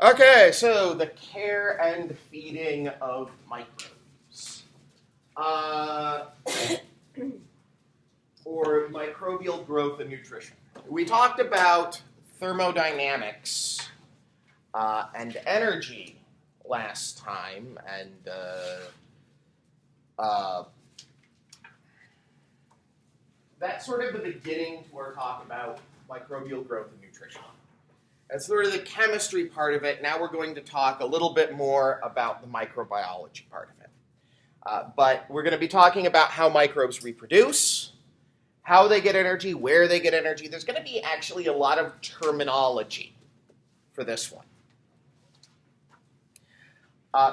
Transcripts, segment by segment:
Okay, so the care and feeding of microbes. Or microbial growth and nutrition. We talked about thermodynamics and energy last time, and that's sort of the beginning to our talk about microbial growth and nutrition. That's sort of the chemistry part of it. Now we're going to talk a little bit more about the microbiology part of it. But we're going to be talking about how microbes reproduce, how they get energy, where they get energy. There's going to be actually a lot of terminology for this one.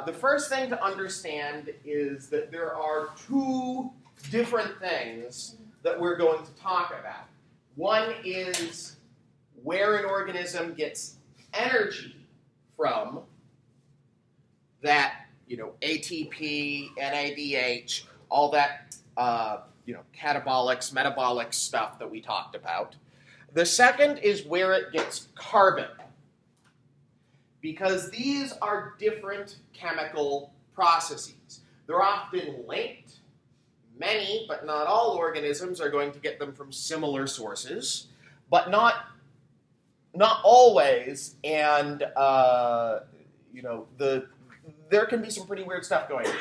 The first thing to understand is that there are two different things that we're going to talk about. One is where an organism gets energy from, that, ATP, NADH, all that, catabolics, metabolic stuff that we talked about. The second is where it gets carbon, because these are different chemical processes. They're often linked. Many, but not all organisms are going to get them from similar sources, but not always, and there can be some pretty weird stuff going on.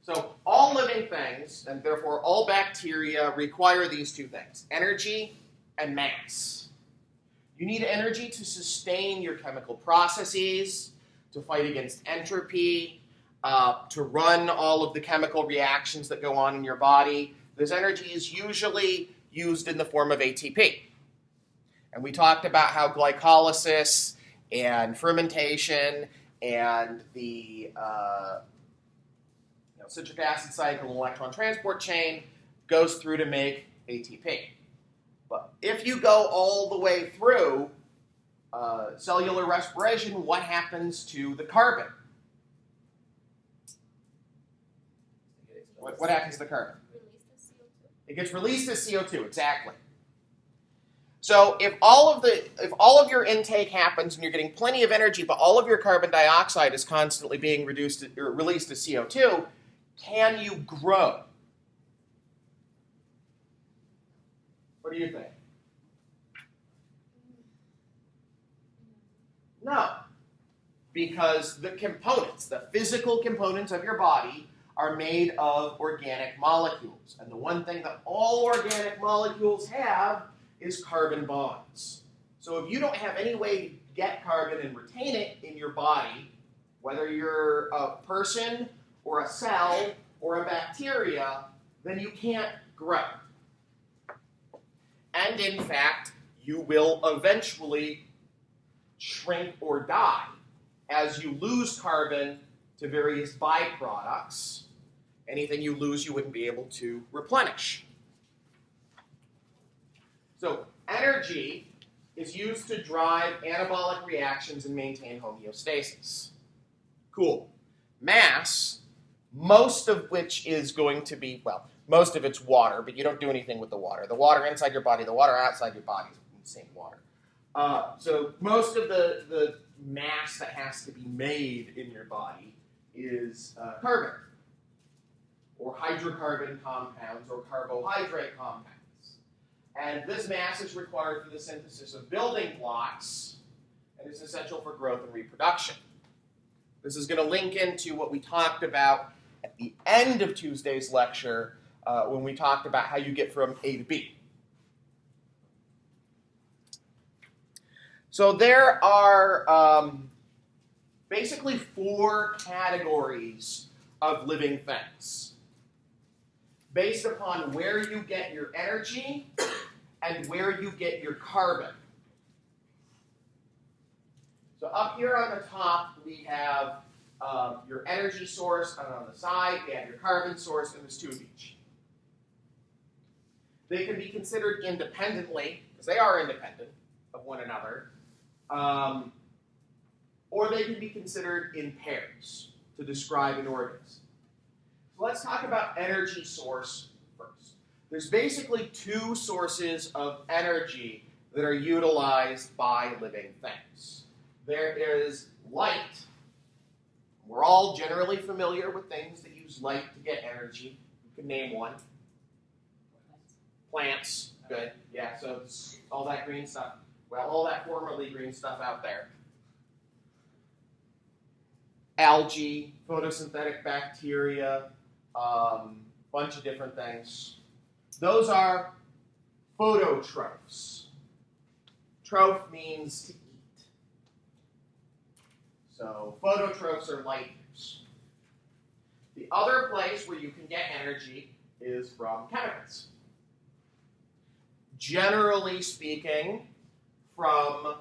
So all living things, and therefore all bacteria, require these two things: energy and mass. You need energy to sustain your chemical processes, to fight against entropy, to run all of the chemical reactions that go on in your body. This energy is usually used in the form of ATP. And we talked about how glycolysis and fermentation and the citric acid cycle and electron transport chain goes through to make ATP. But if you go all the way through cellular respiration, what happens to the carbon? What happens to the carbon? It gets released as CO2, exactly. So if all of your intake happens and you're getting plenty of energy, but all of your carbon dioxide is constantly being released as CO2, can you grow? What do you think? No, because the components, the physical components of your body, are made of organic molecules. And the one thing that all organic molecules have is carbon bonds. So if you don't have any way to get carbon and retain it in your body, whether you're a person or a cell or a bacteria, then you can't grow. And in fact, you will eventually shrink or die as you lose carbon to various byproducts. Anything you lose, you wouldn't be able to replenish. So energy is used to drive anabolic reactions and maintain homeostasis. Cool. Mass, most of which is going to be, most of it's water, but you don't do anything with the water. The water inside your body, the water outside your body is the same water. So most of the mass that has to be made in your body is carbon, or hydrocarbon compounds, or carbohydrate compounds. And this mass is required for the synthesis of building blocks, and is essential for growth and reproduction. This is going to link into what we talked about at the end of Tuesday's lecture when we talked about how you get from A to B. So there are basically 4 categories of living things, based upon where you get your energy and where you get your carbon. So up here on the top, we have your energy source, and on the side, we have your carbon source, and there's 2 of each. They can be considered independently, because they are independent of one another, or they can be considered in pairs to describe an organism. So let's talk about energy source first. There's basically 2 sources of energy that are utilized by living things. there is light. We're all generally familiar with things that use light to get energy. You can name one. Plants. Good. Yeah, so it's all that green stuff. Well, all that formerly green stuff out there. Algae, photosynthetic bacteria, bunch of different things. Those are phototrophs. Troph means to eat. So phototrophs are light eaters. The other place where you can get energy is from chemicals. Generally speaking, from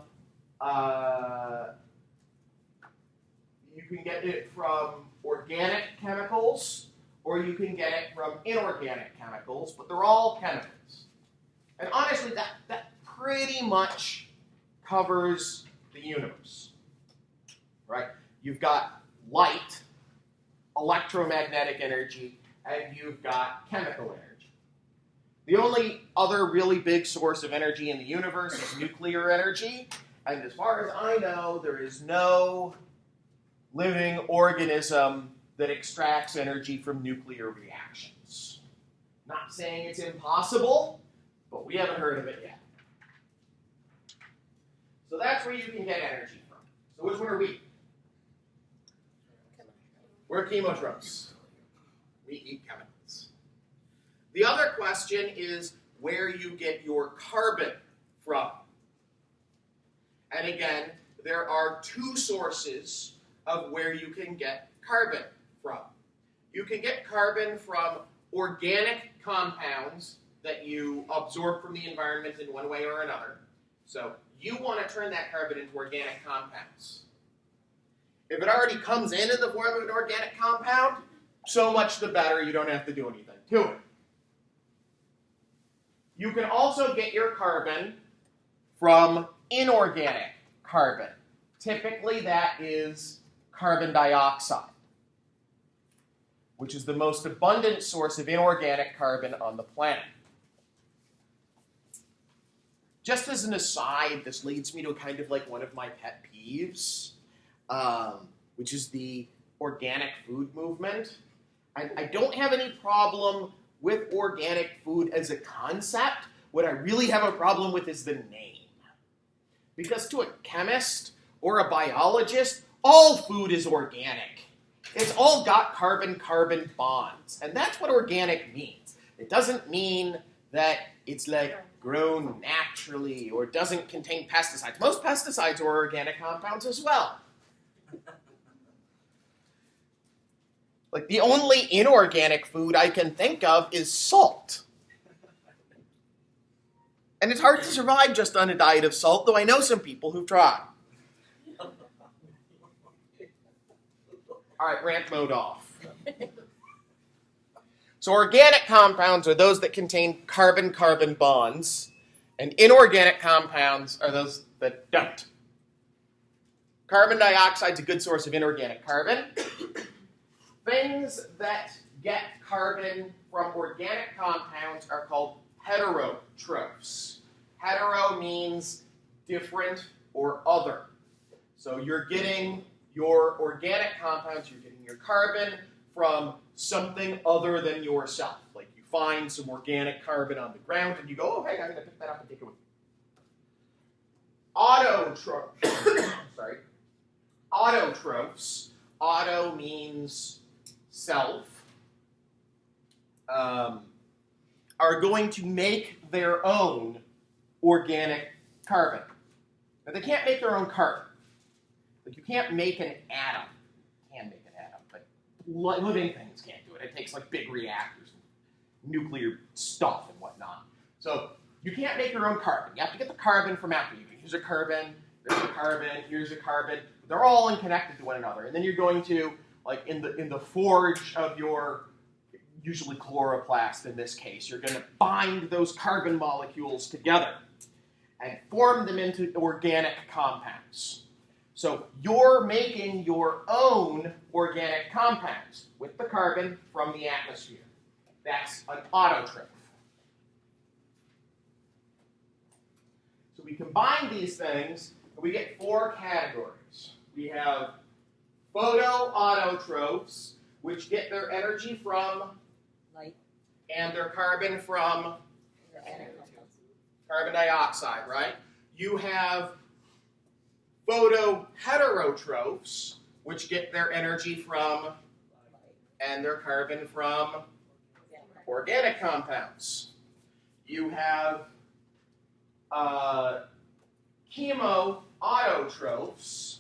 you can get it from organic chemicals, or you can get it from inorganic chemicals, but they're all chemicals. And honestly, that pretty much covers the universe, right? You've got light, electromagnetic energy, and you've got chemical energy. The only other really big source of energy in the universe is nuclear energy, and as far as I know, there is no living organism that extracts energy from nuclear reactions. Not saying it's impossible, but we haven't heard of it yet. So that's where you can get energy from. So which one are we? We're chemotrophs. We eat chemicals. The other question is where you get your carbon from. And again, there are two sources of where you can get carbon from. You can get carbon from organic compounds that you absorb from the environment in one way or another. So you want to turn that carbon into organic compounds. If it already comes in the form of an organic compound, so much the better. You don't have to do anything to it. You can also get your carbon from inorganic carbon. Typically, that is carbon dioxide, which is the most abundant source of inorganic carbon on the planet. Just as an aside, this leads me to kind of like one of my pet peeves, which is the organic food movement. I don't have any problem with organic food as a concept. What I really have a problem with is the name. Because to a chemist or a biologist, all food is organic. It's all got carbon-carbon bonds. And that's what organic means. It doesn't mean that it's like grown naturally or doesn't contain pesticides. Most pesticides are organic compounds as well. Like the only inorganic food I can think of is salt. And it's hard to survive just on a diet of salt, though I know some people who've tried. All right, rant mode off. So organic compounds are those that contain carbon-carbon bonds, and inorganic compounds are those that don't. Carbon dioxide is a good source of inorganic carbon. Things that get carbon from organic compounds are called heterotrophs. Hetero means different or other. So you're getting your organic compounds, you're getting your carbon from something other than yourself. Like you find some organic carbon on the ground and you go, oh, hey, I'm going to pick that up and take it with me. Autotrophs. Sorry. Autotrophs. Auto means self. Are going to make their own organic carbon. Now, they can't make their own carbon. Like, you can't make an atom. You can make an atom, but living things can't do it. It takes, like, big reactors and nuclear stuff and whatnot. So, you can't make your own carbon. You have to get the carbon from out there. Here's a carbon, there's a carbon, here's a carbon. They're all unconnected to one another. And then you're going to, like, in the forge of your, usually chloroplast in this case, you're going to bind those carbon molecules together and form them into organic compounds. So you're making your own organic compounds with the carbon from the atmosphere. That's an autotroph. So we combine these things we get 4 categories. We have photoautotrophs, which get their energy from Light. And their carbon from carbon dioxide, right? You have photoheterotrophs, which get their energy from and their carbon from organic compounds. You have chemo autotrophs,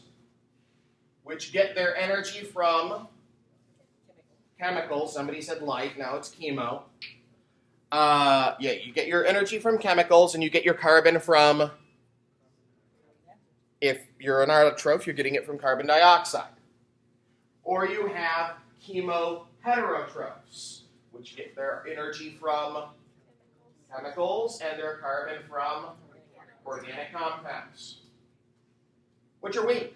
which get their energy from chemicals. Somebody said light, now it's chemo. Yeah, you get your energy from chemicals, and you get your carbon from, if you're an autotroph, you're getting it from carbon dioxide. Or you have chemoheterotrophs, which get their energy from chemicals and their carbon from organic compounds. Which are we?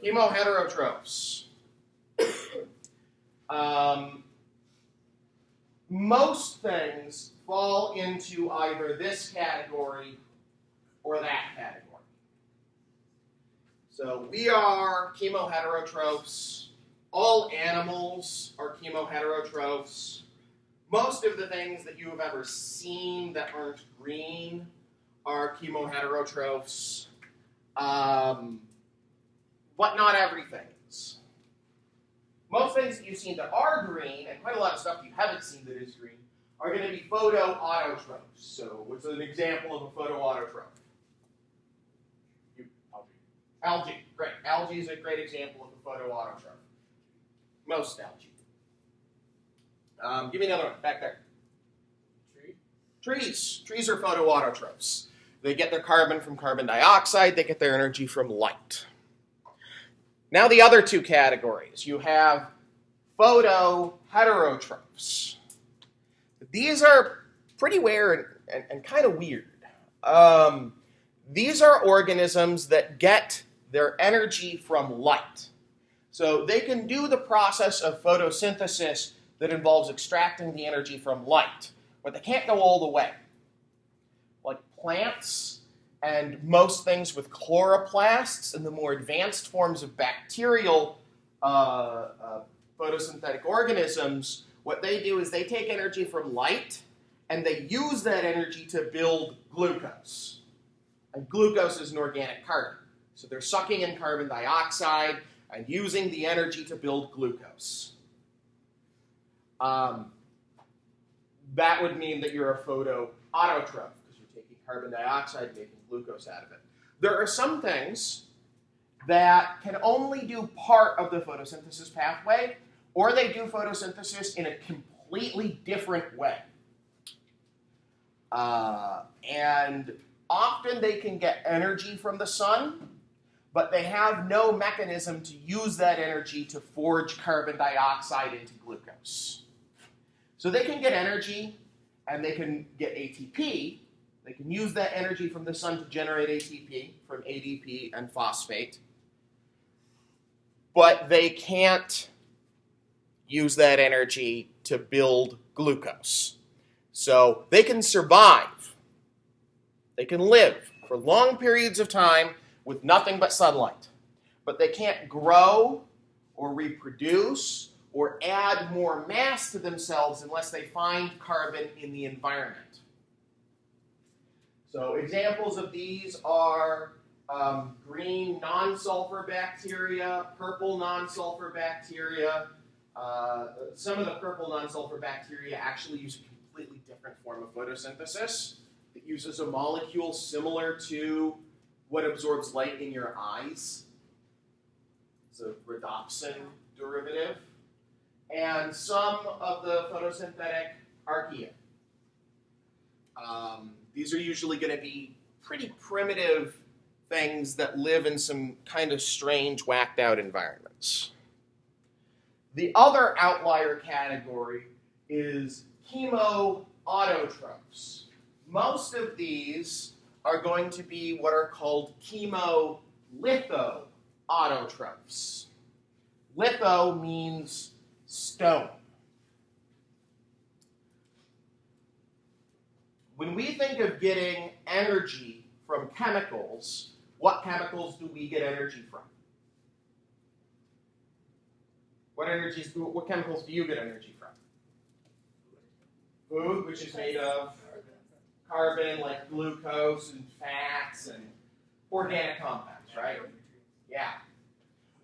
Chemoheterotrophs. Most things fall into either this category or that category. So we are chemoheterotrophs. All animals are chemoheterotrophs. Most of the things that you have ever seen that aren't green are chemoheterotrophs. But not everything is. Most things that you've seen that are green, and quite a lot of stuff you haven't seen that is green, are going to be photoautotrophs. So what's an example of a photoautotroph? Algae. Great. Algae is a great example of a photoautotroph. Most algae. Give me another one. Back there. Trees. Trees are photoautotrophs. They get their carbon from carbon dioxide. They get their energy from light. Now the other 2 categories. You have photoheterotrophs. These are pretty rare and kind of weird. These are organisms that get their energy from light. So they can do the process of photosynthesis that involves extracting the energy from light, but they can't go all the way. Like plants and most things with chloroplasts and the more advanced forms of bacterial photosynthetic organisms, what they do is they take energy from light and they use that energy to build glucose. And glucose is an organic carbon. So they're sucking in carbon dioxide and using the energy to build glucose. That would mean that you're a photoautotroph because you're taking carbon dioxide and making glucose out of it. There are some things that can only do part of the photosynthesis pathway, or they do photosynthesis in a completely different way. And often they can get energy from the sun, but they have no mechanism to use that energy to forge carbon dioxide into glucose. So they can get energy, and they can get ATP. They can use that energy from the sun to generate ATP from ADP and phosphate. But they can't use that energy to build glucose. So they can survive. They can live for long periods of time with nothing but sunlight. But they can't grow or reproduce or add more mass to themselves unless they find carbon in the environment. So examples of these are green non-sulfur bacteria, purple non-sulfur bacteria. Some of the purple non-sulfur bacteria actually use a completely different form of photosynthesis. It uses a molecule similar to what absorbs light in your eyes. It's a rhodopsin derivative. And some of the photosynthetic archaea. These are usually going to be pretty primitive things that live in some kind of strange, whacked out environments. The other outlier category is chemo autotrophs. Most of these are going to be what are called chemolithoautotrophs. Litho means stone. When we think of getting energy from chemicals, what chemicals do we get energy from? What chemicals do you get energy from? Food, which is made of carbon, like glucose and fats and organic compounds, right? Yeah.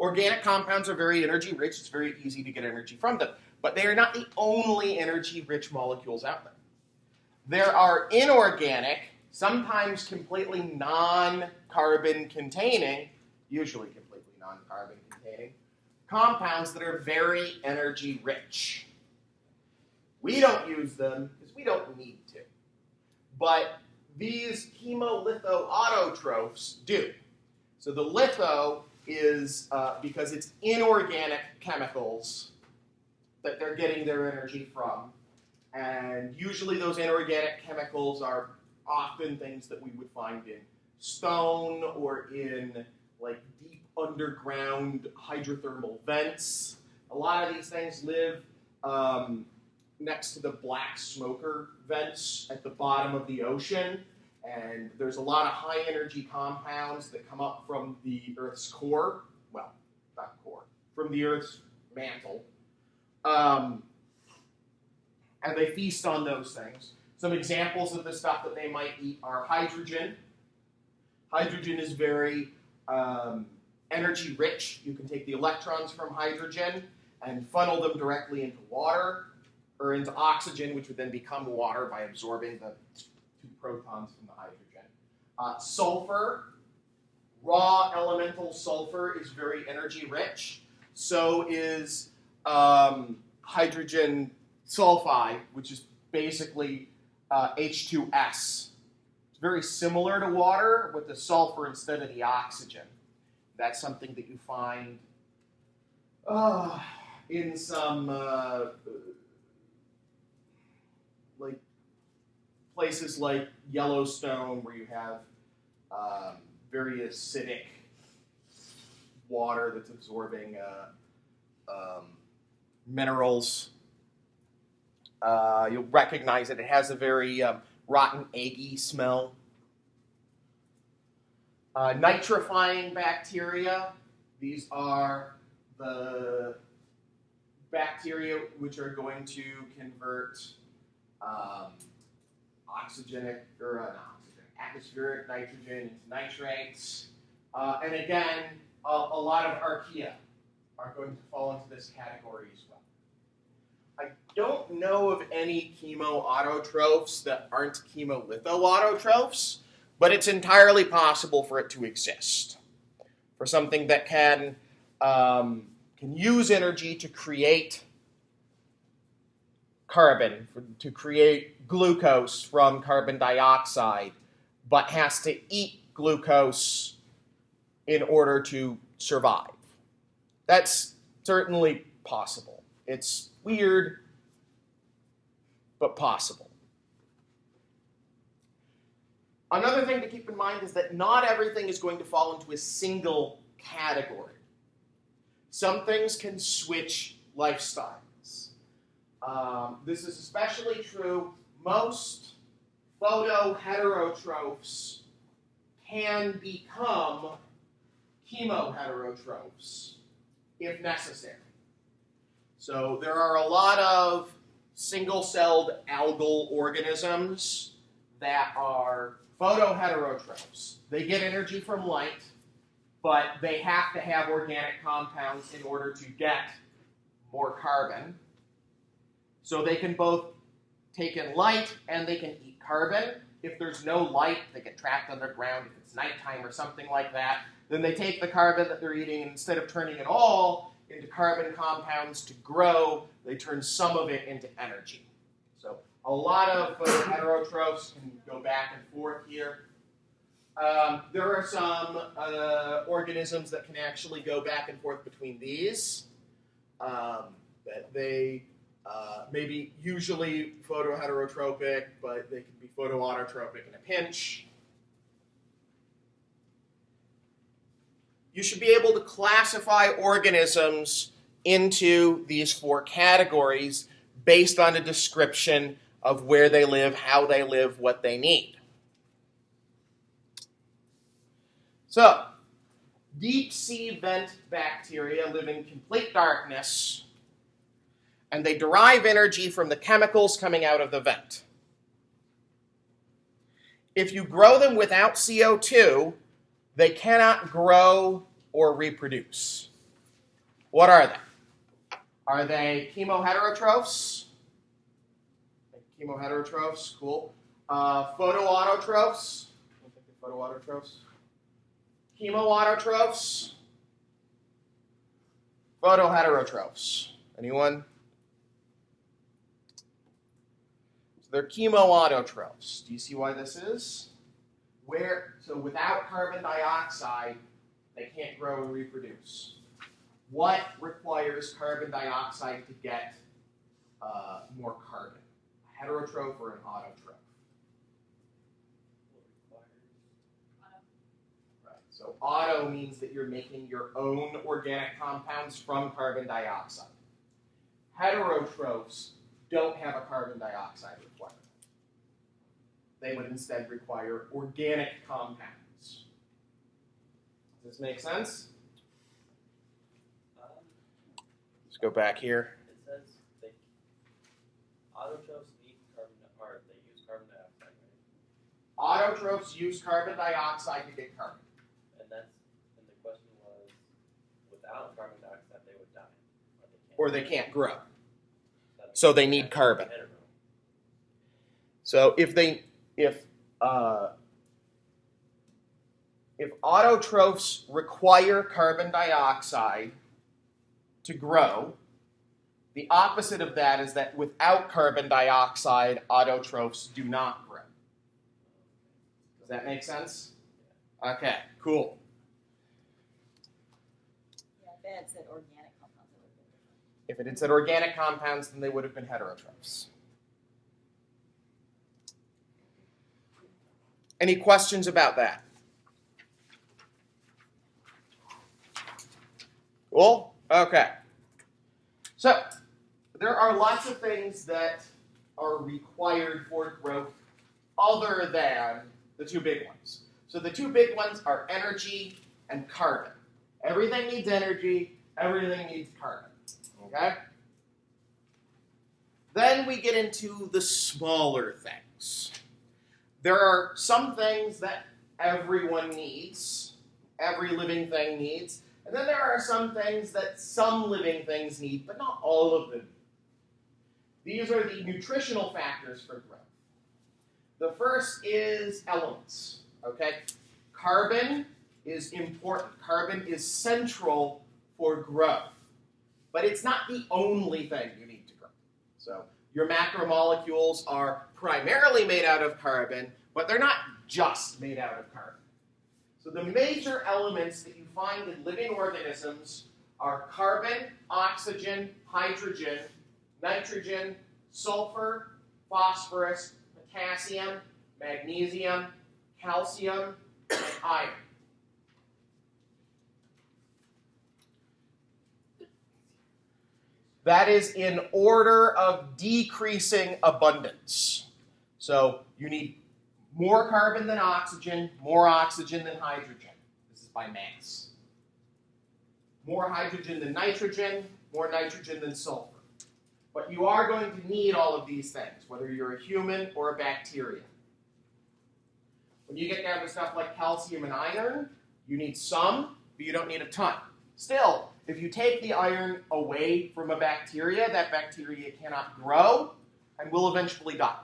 Organic compounds are very energy rich. It's very easy to get energy from them. But they are not the only energy-rich molecules out there. There are inorganic, sometimes completely non-carbon containing, usually completely non-carbon containing, compounds that are very energy rich. We don't use them because we don't need to. But these chemo autotrophs do. So the litho is because it's inorganic chemicals that they're getting their energy from. And usually those inorganic chemicals are often things that we would find in stone or in like deep underground hydrothermal vents. A lot of these things live next to the black smoker vents at the bottom of the ocean. And there's a lot of high energy compounds that come up from the Earth's core. Well, not core, from the Earth's mantle. And they feast on those things. Some examples of the stuff that they might eat are hydrogen. Hydrogen is very energy rich. You can take the electrons from hydrogen and funnel them directly into water or into oxygen, which would then become water by absorbing the 2 protons from the hydrogen. Sulfur, raw elemental sulfur is very energy rich. So is hydrogen sulfide, which is basically H2S. It's very similar to water with the sulfur instead of the oxygen. That's something that you find in some like places like Yellowstone, where you have very acidic water that's absorbing minerals. You'll recognize it. It has a very rotten, eggy smell. Nitrifying bacteria. These are the bacteria which are going to convert atmospheric nitrogen into nitrates. And again, a lot of archaea are going to fall into this category as well. I don't know of any chemo autotrophs that aren't autotrophs, but it's entirely possible for it to exist. For something that can use energy to create carbon, to create glucose from carbon dioxide, but has to eat glucose in order to survive. That's certainly possible. It's weird, but possible. Another thing to keep in mind is that not everything is going to fall into a single category. Some things can switch lifestyles. This is especially true. Most photoheterotrophs can become chemoheterotrophs if necessary. So there are a lot of single-celled algal organisms that are photoheterotrophs. They get energy from light, but they have to have organic compounds in order to get more carbon. So they can both take in light and they can eat carbon. If there's no light, they get trapped underground. If it's nighttime or something like that, then they take the carbon that they're eating, and instead of turning it all into carbon compounds to grow, they turn some of it into energy. So a lot of heterotrophs can go back and forth here. There are some organisms that can actually go back and forth between these. That they may be usually photoheterotropic, but they can be photoautotropic in a pinch. You should be able to classify organisms into these 4 categories based on a description of where they live, how they live, what they need. So, deep sea vent bacteria live in complete darkness, and they derive energy from the chemicals coming out of the vent. If you grow them without CO2, they cannot grow or reproduce. What are they? Are they chemoheterotrophs? Chemoheterotrophs, cool. Photoautotrophs? Photoautotrophs? Chemoautotrophs? Photoheterotrophs? Anyone? So they're chemoautotrophs. Do you see why this is? So without carbon dioxide, they can't grow and reproduce. What requires carbon dioxide to get more carbon? A heterotroph or an autotroph? Right. So auto means that you're making your own organic compounds from carbon dioxide. Heterotrophs don't have a carbon dioxide requirement. They would instead require organic compounds. Does this make sense? Let's go back here. It says autotrophs need they use carbon dioxide, right? Autotrophs use carbon dioxide to get carbon. And the question was, without carbon dioxide, they would die. Or they can't grow. So they need carbon. Hetero. So if autotrophs require carbon dioxide to grow, the opposite of that is that without carbon dioxide, autotrophs do not grow. Does that make sense? Okay, cool. Yeah, if it had said organic compounds, it would have been different. If it had said organic compounds, then they would have been heterotrophs. Any questions about that? Cool? Okay. So, there are lots of things that are required for growth other than the two big ones. So the two big ones are energy and carbon. Everything needs energy, everything needs carbon. Okay? Then we get into the smaller things. There are some things that everyone needs, every living thing needs, and then there are some things that some living things need, but not all of them. These are the nutritional factors for growth. The first is elements, okay? Carbon is important. Carbon is central for growth, but it's not the only thing you need to grow. So your macromolecules are primarily made out of carbon, but they're not just made out of carbon. So the major elements that you find in living organisms are carbon, oxygen, hydrogen, nitrogen, sulfur, phosphorus, potassium, magnesium, calcium, and iron. That is in order of decreasing abundance. So you need more carbon than oxygen, more oxygen than hydrogen. This is by mass. More hydrogen than nitrogen, more nitrogen than sulfur. But you are going to need all of these things, whether you're a human or a bacteria. When you get down to stuff like calcium and iron, you need some, but you don't need a ton. Still, if you take the iron away from a bacteria, that bacteria cannot grow and will eventually die.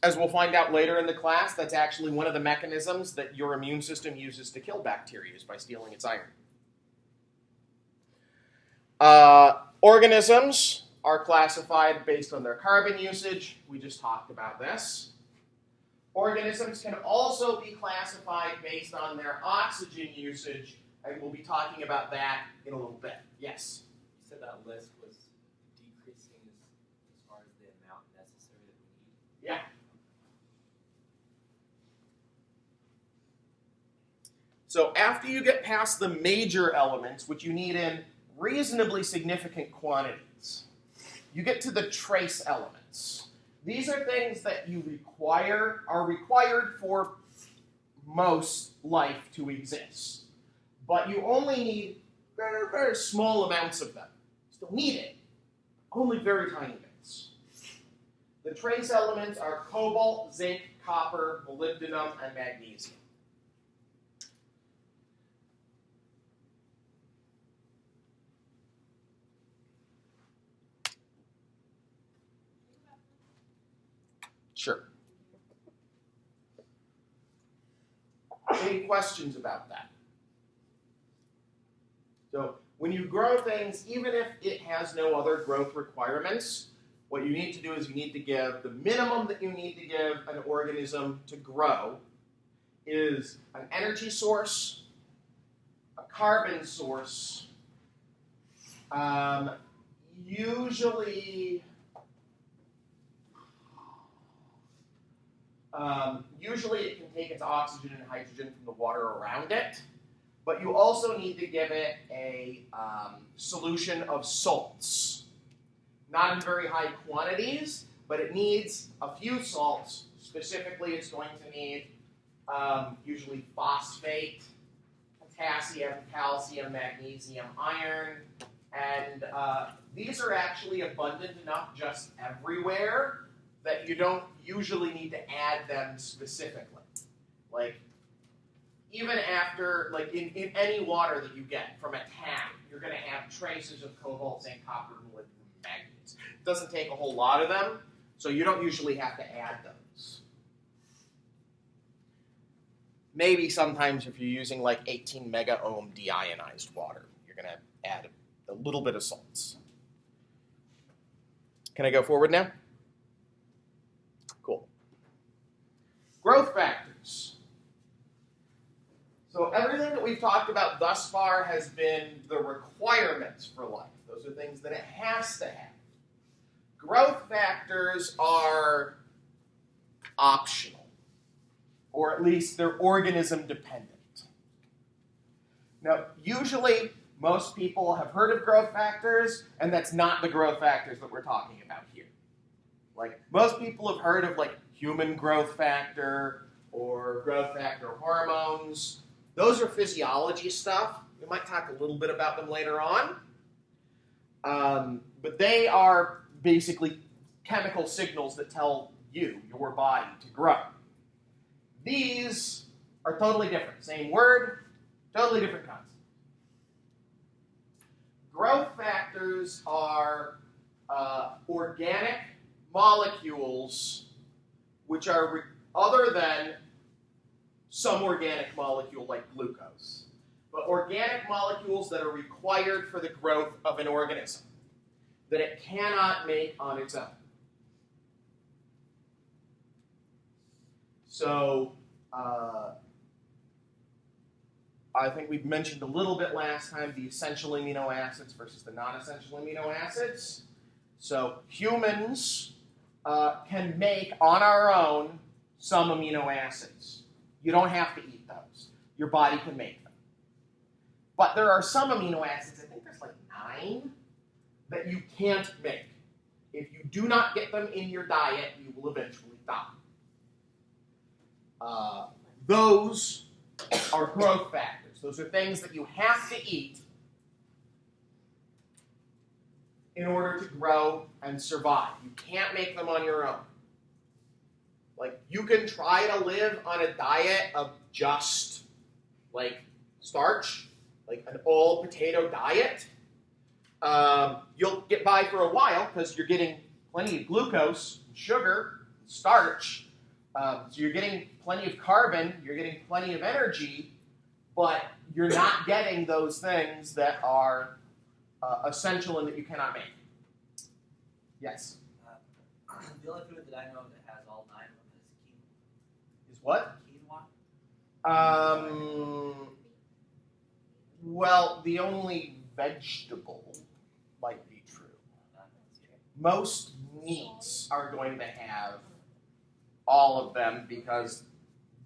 As we'll find out later in the class, that's actually one of the mechanisms that your immune system uses to kill bacteria, is by stealing its iron. Organisms are classified based on their carbon usage. We just talked about this. Organisms can also be classified based on their oxygen usage, and we'll be talking about that in a little bit. Yes? You said that list was decreasing as far as the amount necessary that we need? Yeah. So after you get past the major elements, which you need in reasonably significant quantities, you get to the trace elements. These are things that are required for most life to exist. But you only need very, very small amounts of them. You still need it, only very tiny bits. The trace elements are cobalt, zinc, copper, molybdenum, and magnesium. Sure. Any questions about that? So when you grow things, even if it has no other growth requirements, what you need to do is you need to give the minimum that you need to give an organism to grow is an energy source, a carbon source, usually it can take its oxygen and hydrogen from the water around it, but you also need to give it a solution of salts. Not in very high quantities, but it needs a few salts. Specifically, it's going to need usually phosphate, potassium, calcium, magnesium, iron, and these are actually abundant enough just everywhere that you don't usually need to add them specifically. Like, even after, like in any water that you get from a tap, you're going to have traces of cobalt, zinc, copper, molybdenum, manganese. It doesn't take a whole lot of them, so you don't usually have to add those. Maybe sometimes if you're using like 18 mega ohm deionized water, you're going to add a little bit of salts. Can I go forward now? Cool. Growth factors. So everything that we've talked about thus far has been the requirements for life. Those are things that it has to have. Growth factors are optional, or at least they're organism dependent. Now, usually most people have heard of growth factors, and that's not the growth factors that we're talking about here. Like, most people have heard of like human growth factor or growth factor hormones. Those are physiology stuff. We might talk a little bit about them later on. But they are basically chemical signals that tell you, your body, to grow. These are totally different. Same word, totally different concept. Growth factors are organic molecules which are other than some organic molecule like glucose, but organic molecules that are required for the growth of an organism that it cannot make on its own. So I think we mentioned a little bit last time the essential amino acids versus the non-essential amino acids. So humans can make on our own some amino acids. You don't have to eat those. Your body can make them. But there are some amino acids, I think there's like 9, that you can't make. If you do not get them in your diet, you will eventually die. Those are growth factors. Those are things that you have to eat in order to grow and survive. You can't make them on your own. Like, you can try to live on a diet of just, like, starch, like an all-potato diet. You'll get by for a while because you're getting plenty of glucose, sugar, starch. So you're getting plenty of carbon, you're getting plenty of energy, but you're not getting those things that are essential and that you cannot make. Yes? The only food that I know that has all 9 of them is quinoa. Is what? Quinoa? Well, the only vegetable might be true. Most meats are going to have all of them because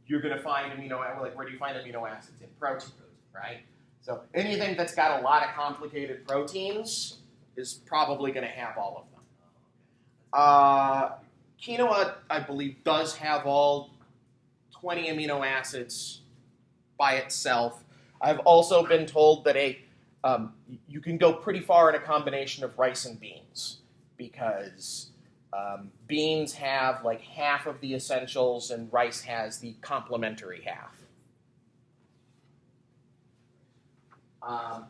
you're going to find like, where do you find amino acids? In protein, right? So anything that's got a lot of complicated proteins is probably going to have all of them. Quinoa, I believe, does have all 20 amino acids by itself. I've also been told that you can go pretty far in a combination of rice and beans, because beans have like half of the essentials and rice has the complementary half.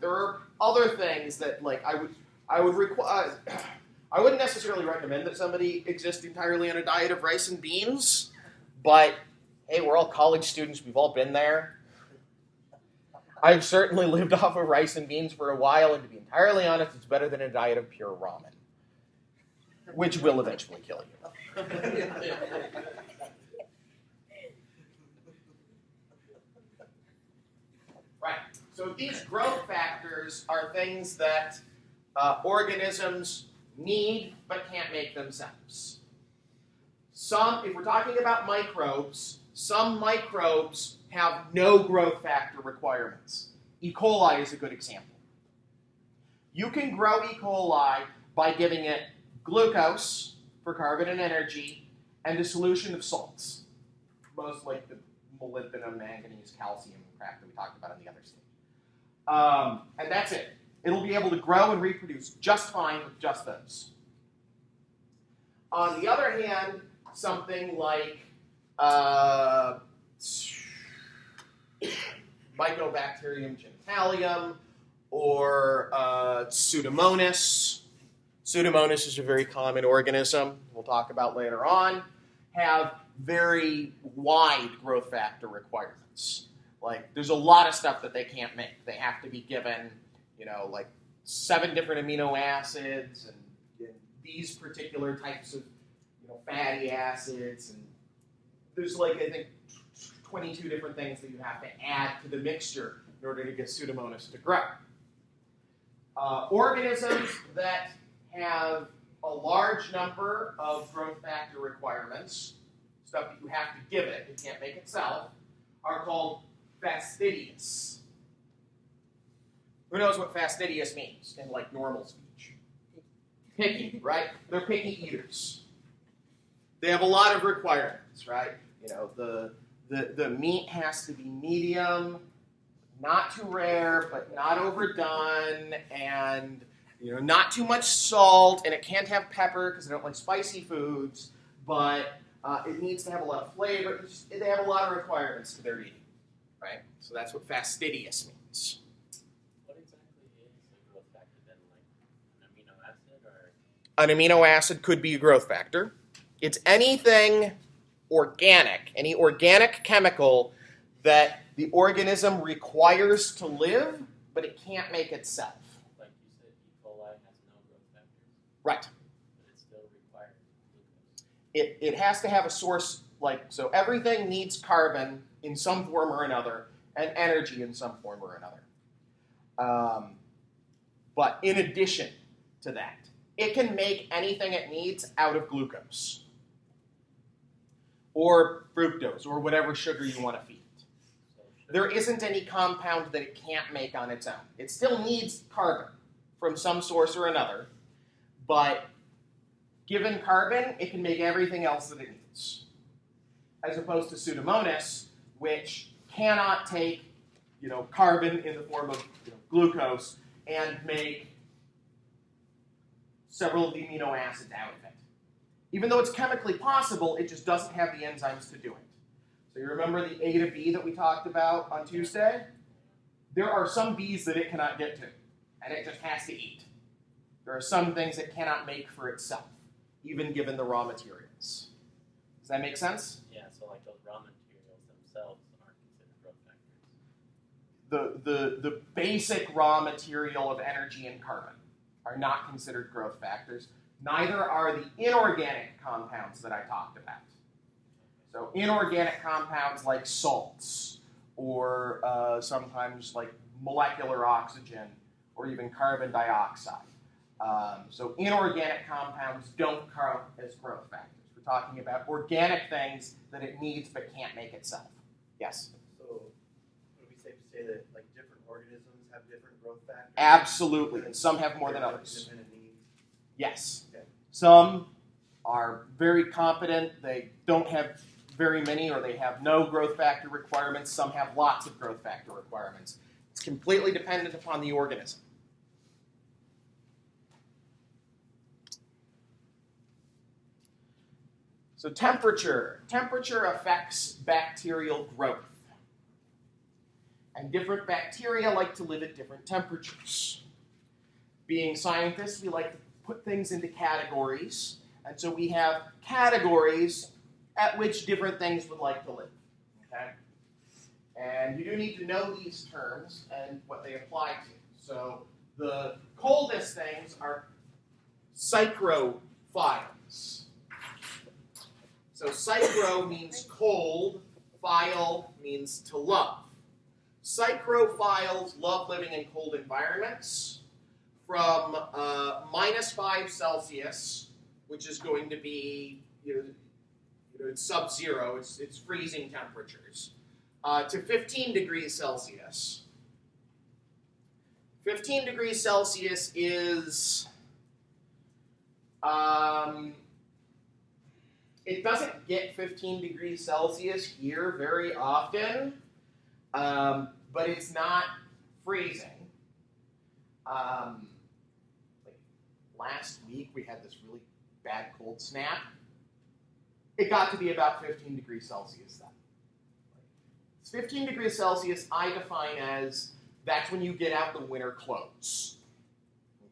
There are other things that like I would require. I wouldn't necessarily recommend that somebody exist entirely on a diet of rice and beans, but hey, we're all college students. We've all been there. I've certainly lived off of rice and beans for a while, and to be entirely honest, it's better than a diet of pure ramen, which will eventually kill you. Right. So these growth factors are things that organisms need but can't make themselves. If we're talking about microbes, some microbes have no growth factor requirements. E. coli is a good example. You can grow E. coli by giving it glucose for carbon and energy and a solution of salts, most like the molybdenum, manganese, calcium crap that we talked about in the other stage. And that's it. It'll be able to grow and reproduce just fine with just those. On the other hand, something like Mycobacterium genitalium or Pseudomonas. Pseudomonas is a very common organism we'll talk about later on, have very wide growth factor requirements. Like, there's a lot of stuff that they can't make. They have to be given, like 7 different amino acids and these particular types of, fatty acids. And there's like, I think, 22 different things that you have to add to the mixture in order to get Pseudomonas to grow. Organisms that have a large number of growth factor requirements, stuff that you have to give it, it can't make itself, are called fastidious. Who knows what fastidious means in like normal speech? Picky, right? They're picky eaters. They have a lot of requirements, right? The meat has to be medium, not too rare, but not overdone, and not too much salt, and it can't have pepper because they don't like spicy foods, but it needs to have a lot of flavor. They have a lot of requirements to their eating, right? So that's what fastidious means. What exactly is a growth factor then, like an amino acid or? An amino acid could be a growth factor. It's anything organic, any organic chemical that the organism requires to live, but it can't make itself. Like you said, E. coli has no growth factors. Right. But it still requires glucose. It has to have a source, so everything needs carbon in some form or another, and energy in some form or another. But in addition to that, it can make anything it needs out of glucose or fructose or whatever sugar you want to feed it. There isn't any compound that it can't make on its own. It still needs carbon from some source or another, but given carbon, it can make everything else that it needs. As opposed to Pseudomonas, which cannot take carbon in the form of glucose and make several of the amino acids out of it. Even though it's chemically possible, it just doesn't have the enzymes to do it. So you remember the A to B that we talked about on Tuesday? There are some B's that it cannot get to, and it just has to eat. There are some things it cannot make for itself, even given the raw materials. Does that make sense? Yeah, so like those raw materials themselves aren't considered growth factors. The basic raw material of energy and carbon are not considered growth factors. Neither are the inorganic compounds that I talked about. So inorganic compounds like salts, or sometimes like molecular oxygen, or even carbon dioxide. So inorganic compounds don't count as growth factors. We're talking about organic things that it needs but can't make itself. Yes? So would it be safe to say that like different organisms have different growth factors? Absolutely, and some have more than others. Independent needs? Yes. Okay. Some are very competent. They don't have very many or they have no growth factor requirements. Some have lots of growth factor requirements. It's completely dependent upon the organism. So temperature. Temperature affects bacterial growth. And different bacteria like to live at different temperatures. Being scientists, we like to put things into categories. And so we have categories at which different things would like to live. Okay? And you do need to know these terms and what they apply to. So the coldest things are psychrophiles. So psychro means cold, phile means to love. Psychrophiles love living in cold environments from -5 Celsius, which is going to be, it's sub-zero, it's freezing temperatures, to 15 degrees Celsius. 15 degrees Celsius is, it doesn't get 15 degrees Celsius here very often, but it's not freezing. Like last week, we had this really bad cold snap. It got to be about 15 degrees Celsius then. It's 15 degrees Celsius I define as that's when you get out the winter clothes.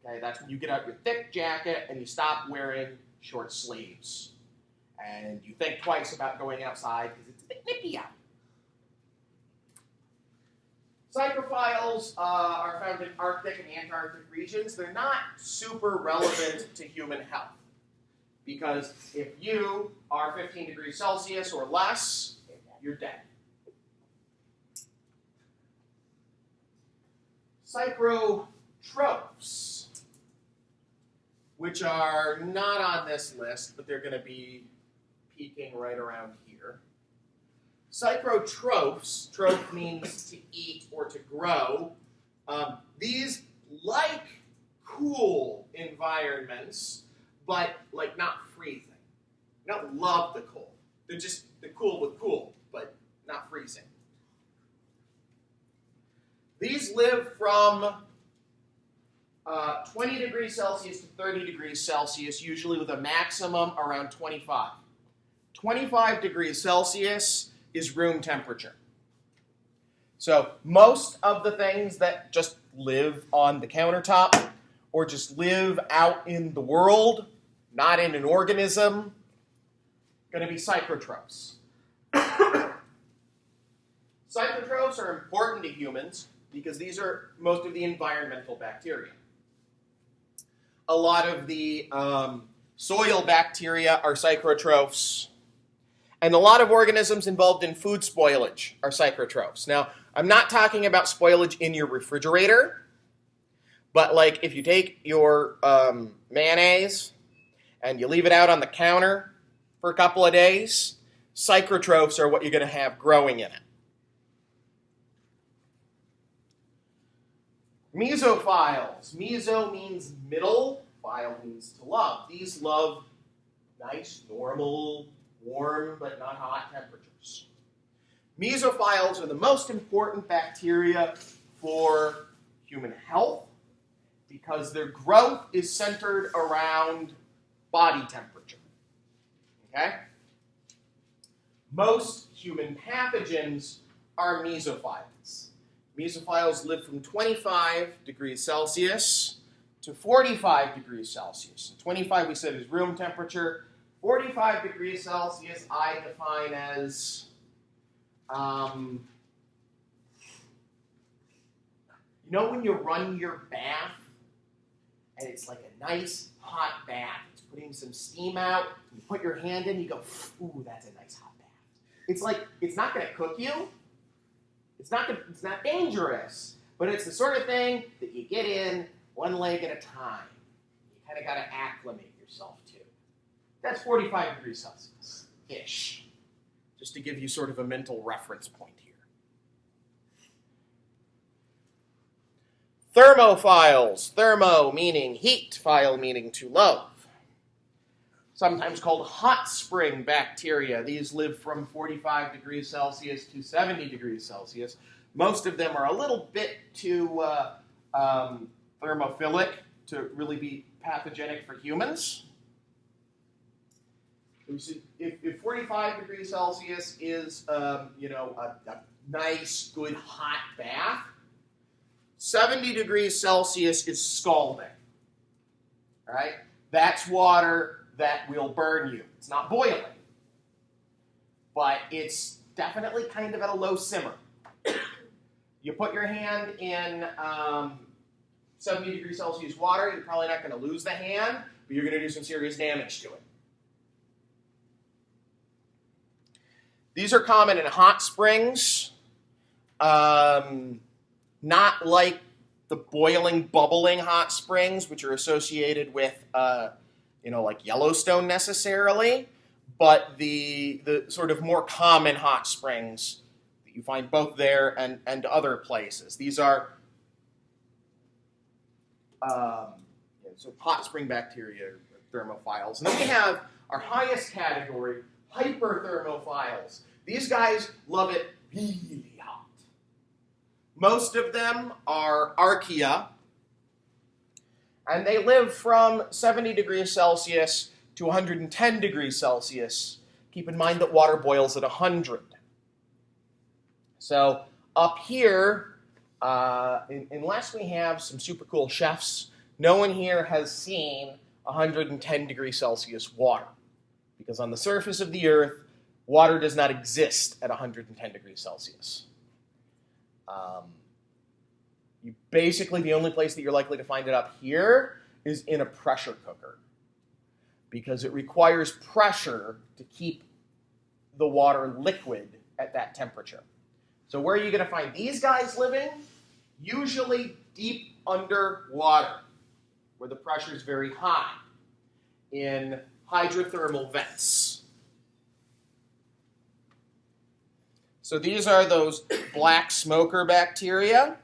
Okay, that's when you get out your thick jacket and you stop wearing short sleeves. And you think twice about going outside because it's a bit nippy out. Psychrophiles are found in Arctic and Antarctic regions. They're not super relevant to human health. Because if you are 15 degrees Celsius or less, you're dead. Psychrotrophs, which are not on this list, but they're going to be peaking right around here. Psychrotrophs, troph means to eat or to grow. These like cool environments, but like not freezing. They don't love the cold. They're cool with cool, but not freezing. These live from 20 degrees Celsius to 30 degrees Celsius, usually with a maximum around 25. 25 degrees Celsius is room temperature. So most of the things that just live on the countertop or just live out in the world, not in an organism, going to be psychrotrophs. Psychrotrophs are important to humans because these are most of the environmental bacteria. A lot of the soil bacteria are psychrotrophs. And a lot of organisms involved in food spoilage are psychrotrophs. Now, I'm not talking about spoilage in your refrigerator, but like if you take your mayonnaise and you leave it out on the counter for a couple of days, psychrotrophs are what you're going to have growing in it. Mesophiles. Meso means middle, phile means to love. These love nice, normal, warm but not hot temperatures. Mesophiles are the most important bacteria for human health because their growth is centered around body temperature. Okay? Most human pathogens are mesophiles. Mesophiles live from 25 degrees Celsius to 45 degrees Celsius. 25 we said is room temperature. 45 degrees Celsius I define as when you run your bath and it's like a nice hot bath. It's putting some steam out. You put your hand in, you go, ooh, that's a nice hot bath. It's like, it's not going to cook you. It's not dangerous, but it's the sort of thing that you get in one leg at a time. You kind of got to acclimate yourself to. That's 45 degrees Celsius-ish, just to give you sort of a mental reference point here. Thermophiles, thermo meaning heat, phile meaning to love. sometimes called hot spring bacteria. These live from 45 degrees Celsius to 70 degrees Celsius. Most of them are a little bit too thermophilic to really be pathogenic for humans. If 45 degrees Celsius is, a nice, good, hot bath, 70 degrees Celsius is scalding. All right? That's water that will burn you. It's not boiling, but it's definitely kind of at a low simmer. You put your hand in 70 degrees Celsius water, you're probably not going to lose the hand, but you're going to do some serious damage to it. These are common in hot springs, not like the boiling, bubbling hot springs, which are associated with, like Yellowstone necessarily, but the sort of more common hot springs that you find both there and other places. These are so hot spring bacteria, thermophiles. And then we have our highest category, hyperthermophiles. These guys love it really hot. Most of them are archaea, and they live from 70 degrees Celsius to 110 degrees Celsius. Keep in mind that water boils at 100. So up here, unless we have some super cool chefs, no one here has seen 110 degrees Celsius water. Because on the surface of the earth, water does not exist at 110 degrees Celsius. Basically, the only place that you're likely to find it up here is in a pressure cooker, because it requires pressure to keep the water liquid at that temperature. So where are you going to find these guys living? Usually deep underwater, where the pressure is very high, in hydrothermal vents. So these are those black smoker bacteria.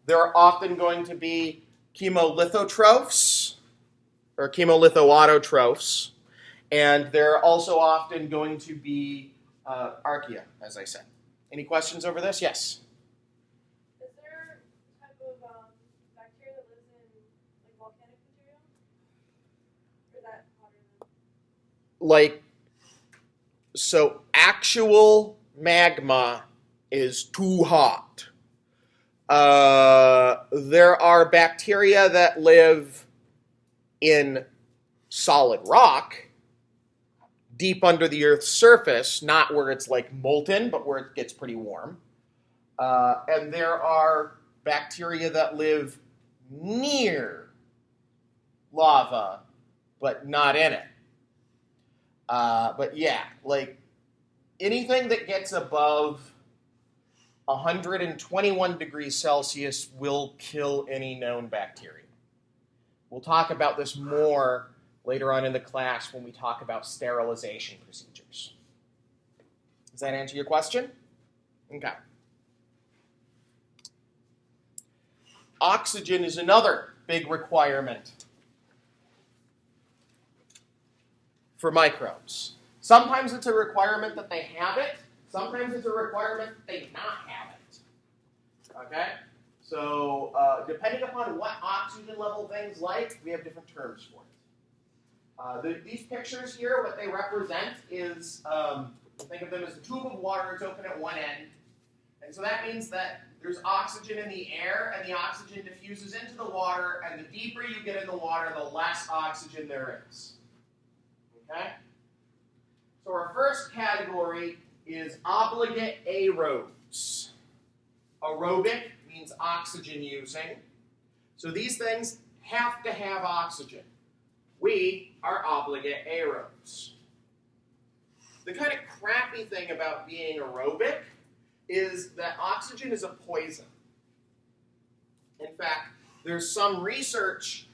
There are often going to be chemolithotrophs, or chemolithoautotrophs, and there are also often going to be archaea, as I said. Any questions over this? Yes? Is there a type of bacteria that lives in volcanic material? Or is that hotter than? So actual magma is too hot. There are bacteria that live in solid rock, deep under the Earth's surface, not where it's molten, but where it gets pretty warm. And there are bacteria that live near lava, but not in it. But yeah, anything that gets above 121 degrees Celsius will kill any known bacteria. We'll talk about this more later on in the class when we talk about sterilization procedures. Does that answer your question? Okay. Oxygen is another big requirement for microbes. Sometimes it's a requirement that they have it. Sometimes it's a requirement that they not have it. Okay? So depending upon what oxygen level things like, we have different terms for it. These pictures here, what they represent is, think of them as a tube of water. It's open at one end. And so that means that there's oxygen in the air, and the oxygen diffuses into the water, and the deeper you get in the water, the less oxygen there is. Okay? So our first category is obligate aerobes. Aerobic means oxygen using. So these things have to have oxygen. We are obligate aerobes. The kind of crappy thing about being aerobic is that oxygen is a poison. In fact, there's some research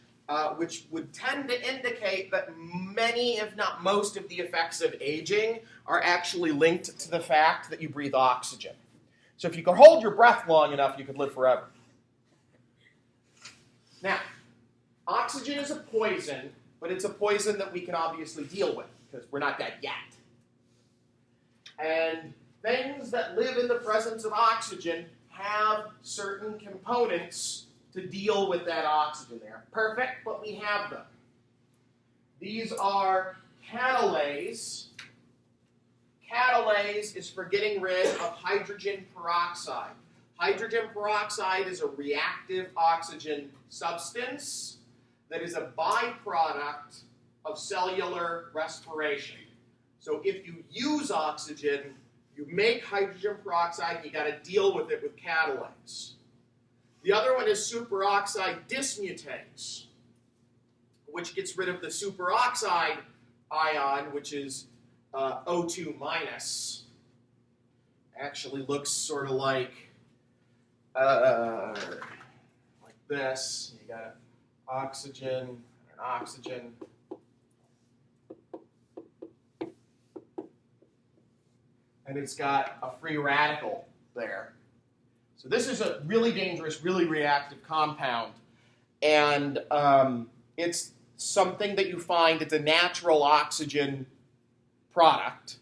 which would tend to indicate that many, if not most, of the effects of aging are actually linked to the fact that you breathe oxygen. So if you could hold your breath long enough, you could live forever. Now, Oxygen is a poison, but it's a poison that we can obviously deal with because we're not dead yet. And things that live in the presence of oxygen have certain components to deal with that oxygen. They aren't perfect, but we have them. These are catalase. Catalase is for getting rid of hydrogen peroxide. Hydrogen peroxide is a reactive oxygen substance that is a byproduct of cellular respiration. So if you use oxygen, you make hydrogen peroxide, you got to deal with it with catalase. The other one is superoxide dismutase, which gets rid of the superoxide ion, which is O2 minus. Actually looks sort of like this. You got oxygen, an oxygen. And it's got a free radical there. So this is a really dangerous, really reactive compound. And it's something that you find, it's a natural oxygen product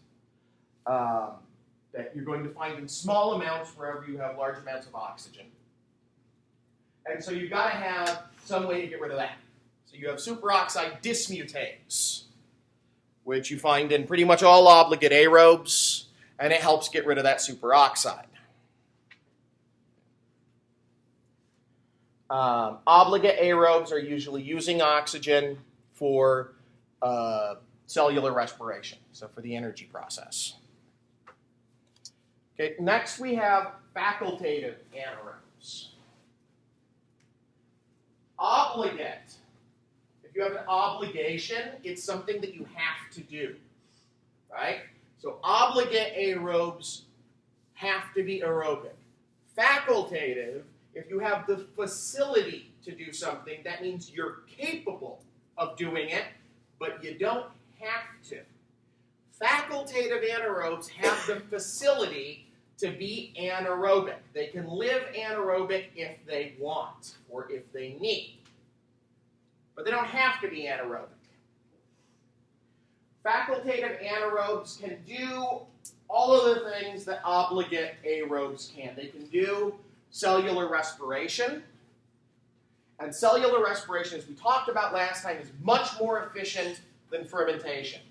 that you're going to find in small amounts wherever you have large amounts of oxygen. And so you've got to have some way to get rid of that. So you have superoxide dismutase, which you find in pretty much all obligate aerobes, and it helps get rid of that superoxide. Obligate aerobes are usually using oxygen for cellular respiration, so for the energy process. Okay, next we have facultative anaerobes. Obligate. If you have an obligation, it's something that you have to do, right? So obligate aerobes have to be aerobic. Facultative, if you have the facility to do something, that means you're capable of doing it, but you don't have to. Facultative anaerobes have the facility to be anaerobic. They can live anaerobic if they want or if they need, but they don't have to be anaerobic. Facultative anaerobes can do all of the things that obligate aerobes can. They can do cellular respiration. And cellular respiration, as we talked about last time, is much more efficient than fermentation.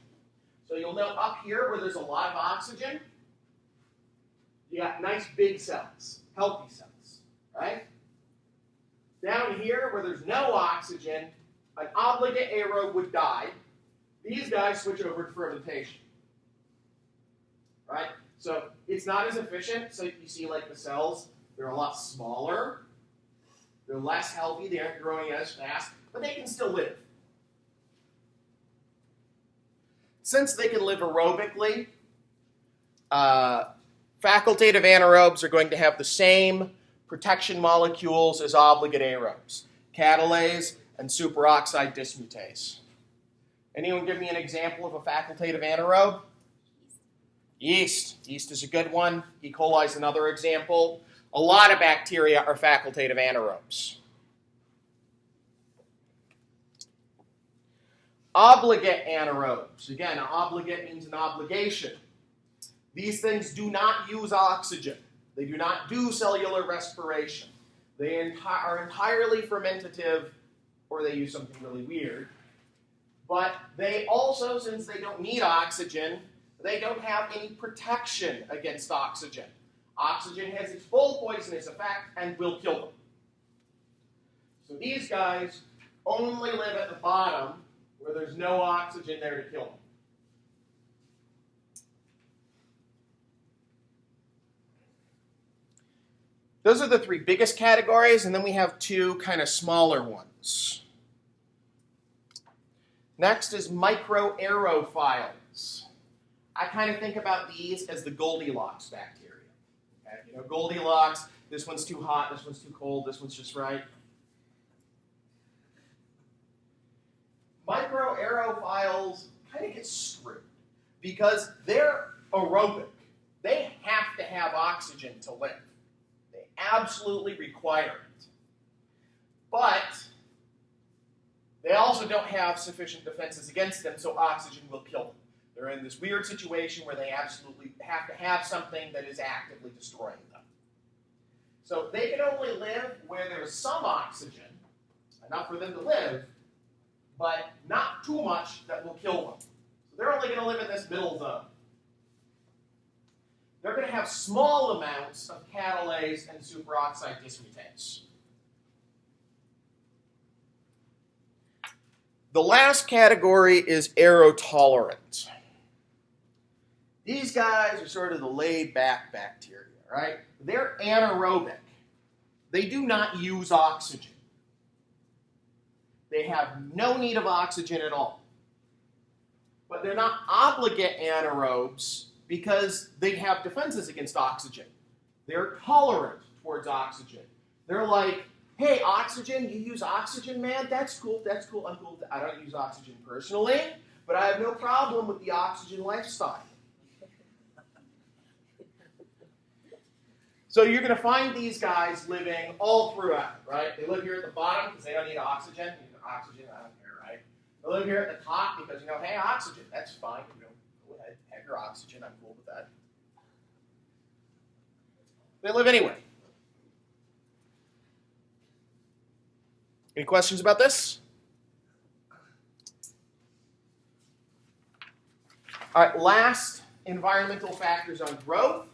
So you'll note up here where there's a lot of oxygen, you got nice big cells, healthy cells, right? Down here where there's no oxygen, an obligate aerobe would die. These guys switch over to fermentation, right? So it's not as efficient. So you see like the cells, they're a lot smaller. They're less healthy. They aren't growing as fast, but they can still live. Since they can live aerobically, facultative anaerobes are going to have the same protection molecules as obligate aerobes, catalase and superoxide dismutase. Anyone give me an example of a facultative anaerobe? Yeast. Yeast is a good one. E. coli is another example. A lot of bacteria are facultative anaerobes. Obligate anaerobes. Again, obligate means an obligation. These things do not use oxygen. They do not do cellular respiration. They are entirely fermentative, or they use something really weird. But they also, since they don't need oxygen, they don't have any protection against oxygen. Oxygen has its full poisonous effect and will kill them. So these guys only live at the bottom where there's no oxygen there to kill them. Those are the three biggest categories, and then we have two kind of smaller ones. Next is microaerophiles. I kind of think about these as the Goldilocks bacteria. Okay? You know, Goldilocks, this one's too hot, this one's too cold, this one's just right. Microaerophiles kind of get screwed because they're aerobic. They have to have oxygen to live. They absolutely require it. But They also don't have sufficient defenses against them, so oxygen will kill them. They're in this weird situation where they absolutely have to have something that is actively destroying them. So they can only live where there's some oxygen, enough for them to live, but not too much that will kill them. So they're only going to live in this middle zone. They're going to have small amounts of catalase and superoxide dismutase. The last category is aerotolerant. These guys are sort of the laid-back bacteria, right? They're anaerobic. They do not use oxygen. They have no need of oxygen at all. But they're not obligate anaerobes because they have defenses against oxygen. They're tolerant towards oxygen. They're like, hey, oxygen, you use oxygen, man? That's cool, I'm cool. I don't use oxygen personally, but I have no problem with the oxygen lifestyle. So you're going to find these guys living all throughout, right? They live here at the bottom because they don't need oxygen. Oxygen, I don't care, right? They live here at the top because, hey, oxygen, that's fine. Go ahead, have your oxygen. I'm cool with that. They live anywhere. Any questions about this? All right, last environmental factors on growth.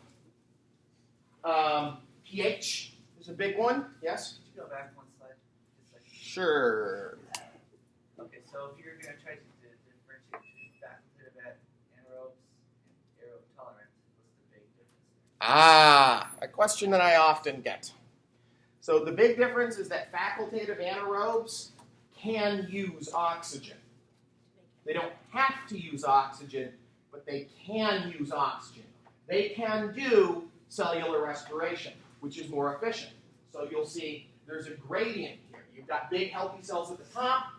pH is a big one. Yes? Could you go back one slide? Just like, Sure. okay, so if you're going to try to differentiate between facultative anaerobes and aerotolerant, what's the big difference there? A question that I often get. So the big difference is that facultative anaerobes can use oxygen. They don't have to use oxygen, but they can use oxygen. They can do cellular respiration, which is more efficient. So you'll see there's a gradient here. You've got big healthy cells at the top,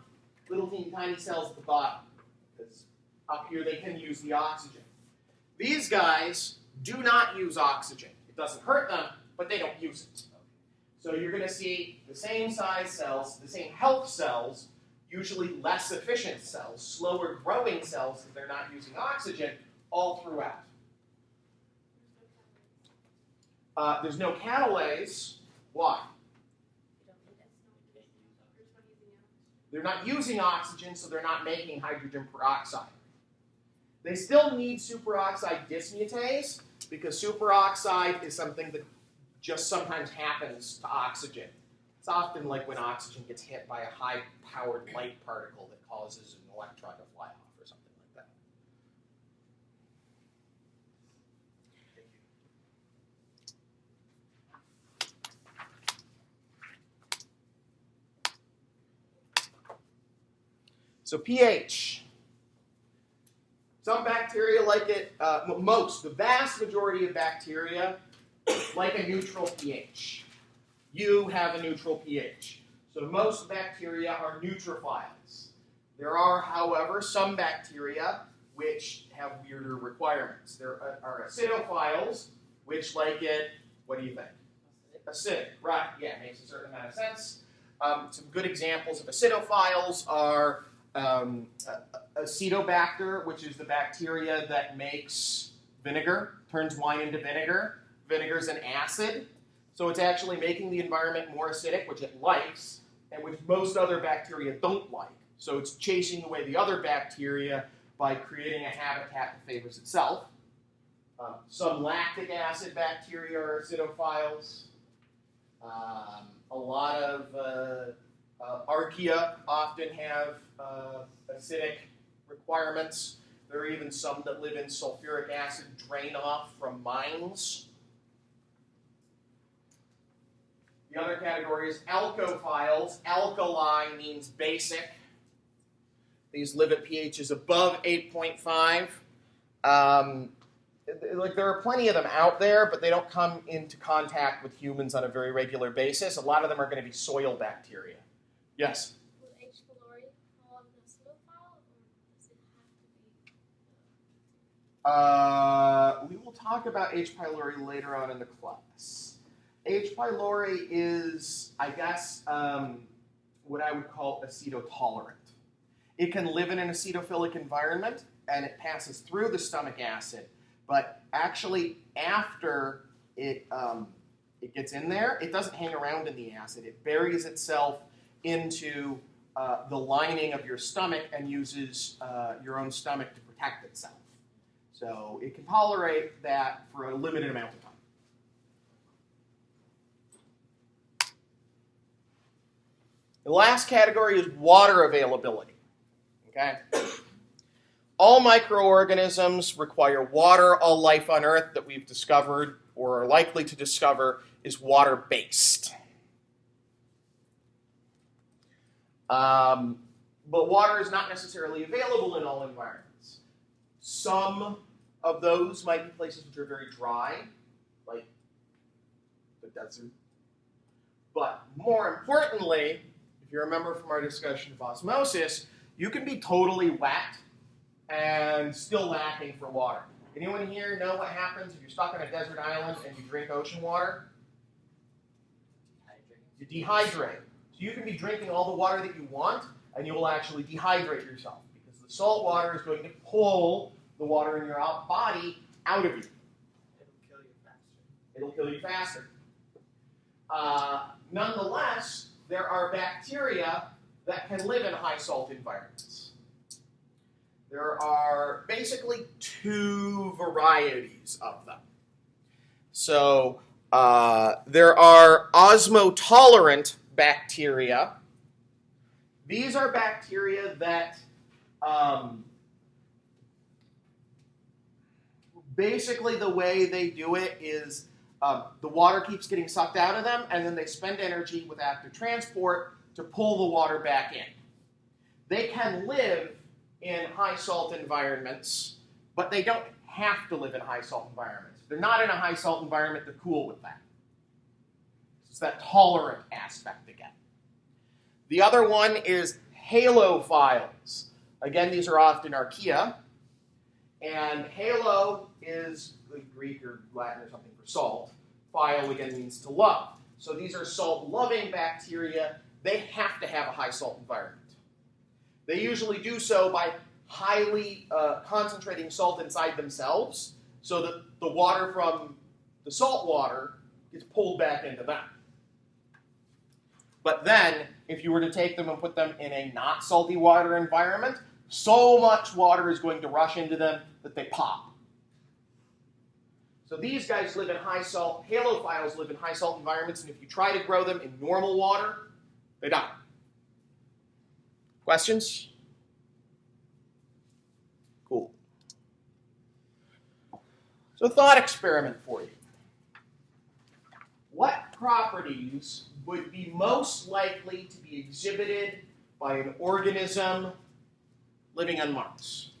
little teeny tiny cells at the bottom. Because up here they can use the oxygen. These guys do not use oxygen. It doesn't hurt them, but they don't use it. So you're going to see the same size cells, the same health cells, usually less efficient cells, slower growing cells because they're not using oxygen, all throughout. There's no catalase. Why? They're not using oxygen, so they're not making hydrogen peroxide. They still need superoxide dismutase because superoxide is something that just sometimes happens to oxygen. It's often like when oxygen gets hit by a high-powered light particle that causes an electron to fly off or something like that. So pH. Some bacteria like it, the vast majority of bacteria like a neutral pH. You have a neutral pH. So most bacteria are neutrophiles. There are, however, some bacteria which have weirder requirements. There are acidophiles, which like it, what do you think? Acidic, right, yeah, makes a certain amount of sense. Some good examples of acidophiles are Acetobacter, which is the bacteria that makes vinegar, turns wine into vinegar. Vinegar is an acid, so it's actually making the environment more acidic, which it likes, and which most other bacteria don't like. So it's chasing away the other bacteria by creating a habitat that favors itself. Some lactic acid bacteria are acidophiles. A lot of archaea often have acidic requirements. There are even some that live in sulfuric acid drain off from mines. The other category is alkophiles. Alkali means basic. These live at pHs above 8.5. There are plenty of them out there, but they don't come into contact with humans on a very regular basis. A lot of them are going to be soil bacteria. Yes? Will H. pylori fall under acidophile, or does it have to be? We will talk about H. pylori later on in the class. H. pylori is, I guess, what I would call acetotolerant. It can live in an acetophilic environment, and it passes through the stomach acid. But actually, after it gets in there, it doesn't hang around in the acid. It buries itself into the lining of your stomach and uses your own stomach to protect itself. So it can tolerate that for a limited amount of time. The last category is water availability. Okay? All microorganisms require water. All life on Earth that we've discovered or are likely to discover is water-based. But water is not necessarily available in all environments. Some of those might be places which are very dry, like the desert. But more importantly, if you remember from our discussion of osmosis, you can be totally wet and still lacking for water. Anyone here know what happens if you're stuck on a desert island and you drink ocean water? You dehydrate. So you can be drinking all the water that you want, and you will actually dehydrate yourself because the salt water is going to pull the water in your body out of you. It'll kill you faster. Nonetheless, there are bacteria that can live in high salt environments. There are basically two varieties of them. So there are osmotolerant bacteria. These are bacteria that basically the way they do it is the water keeps getting sucked out of them, and then they spend energy with active transport to pull the water back in. They can live in high salt environments, but they don't have to live in high salt environments. If they're not in a high salt environment, they're cool with that. It's that tolerant aspect again. The other one is halophiles. Again, these are often archaea. And halo is the Greek or Latin or something for salt. Phile, again, means to love. So these are salt-loving bacteria. They have to have a high salt environment. They usually do so by highly concentrating salt inside themselves so that the water from the salt water gets pulled back into them. But then, if you were to take them and put them in a not salty water environment, so much water is going to rush into them that they pop. So these guys live in high salt, halophiles live in high salt environments, and if you try to grow them in normal water, they die. Questions? Cool. So thought experiment for you. What properties would be most likely to be exhibited by an organism living on Mars?